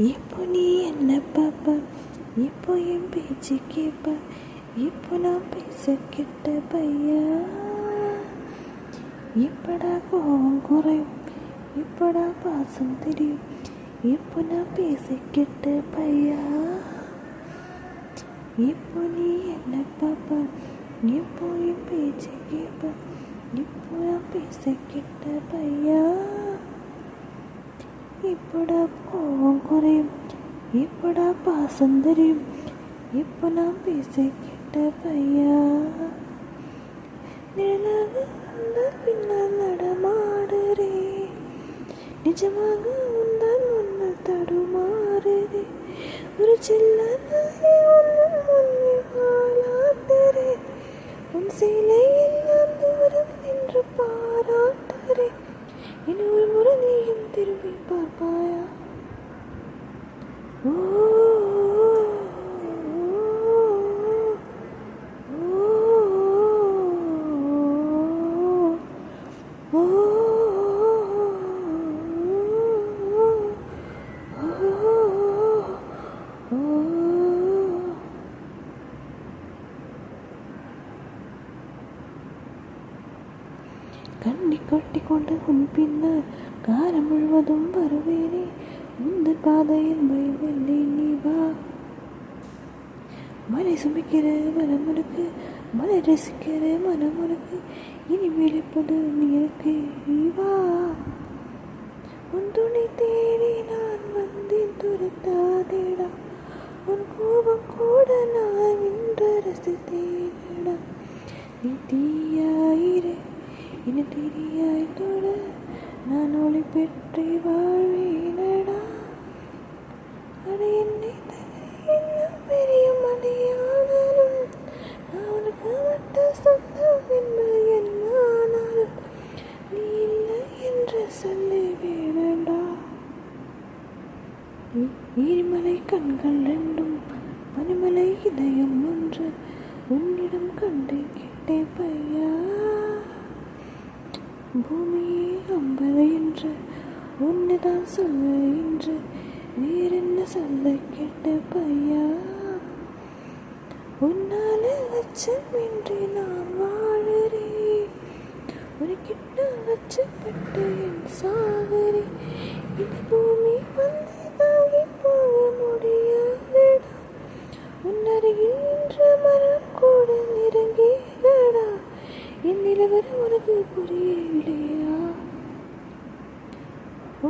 இப்போ நீ என்ன பாப்ப, இப்போ என் பேச்சு கேப்ப, இப்போ நான் பேச கெட்ட பையா. எப்படா கோவம் குறையும், எப்படா பாசம் தெரியும், இப்போ நான் பேச கெட்ட பையா. இப்போ நீ என்ன பாப்ப, இப்போ என் பேச்சு கேப்ப, இப்போ நான் பேச கெட்ட பையா. எப்படா கோவம் குறையும், எப்படா பாசம் தெரியும், இப்போ நான் பேச கெட்ட பையா. நிழலாக உந்தால் பின்னால் நடமாடுறே, நிஜமாக உந்தால் முன்னால் தடுமாறுறே. ஒரு சில்ல வாழாட்டுறே, உன் சேலை எல்லாம் தூரம் நின்று பாராட்டுறே. இனி ஒரு முறை நீயும் திரும்பி பார்ப்பாயா? ஓ கண்ணி கொட்டி கொண்டு உன் பின்னால் காலம் முழுவதும் வருவேனே. உந்தன் பாதையில் பயமில்லை, நீ வா. மலை சுமைக்கிற மனமுனுக்கு, மலை ரசிக்கிற மனமுனுக்கு, இனி விழிப்பது நீருக்கு, நீ வா. உன் துணை தேடி நான் வந்தேன், துரத்தாதேடா. உன் கோபம் கூட நான் இன்று ரசித்தேடா. நீ தீயாயிரே, இனி தெரியாய் தொட, நான் ஒளி பெற்றே வாழ்வேனடா. அட என்னை இன்னும் பெரிய மடியானாலும், நான் உனக்கு மட்டும் சொந்தம் என்பது என்னானாலும், நீ இல்லை என்று சொல்லி வேணடா. ஈரிமலை கண்கள் ரெண்டும், பனிமலை இதயம் ஒன்று, உன்னிடம் கண்டே கேட்டே பையா. பூமியே அம்பலை என்று உன்னைதான் சொல்ல என்று, வேறென்ன சொல்ல கேட்ட பையா. உன்னால அச்சமின்றி நான் வாழறேன், உனக்கிட்ட அச்சப்பட்டு என் சாகரேன். இந்த பூமி வந்து தாங்கி போக முடியாதடா, உன்னருகில் நின்ற மரம் கூட நெருங்கியதடா. என் நிலவரம் உனக்கு புரியலையா? ஓ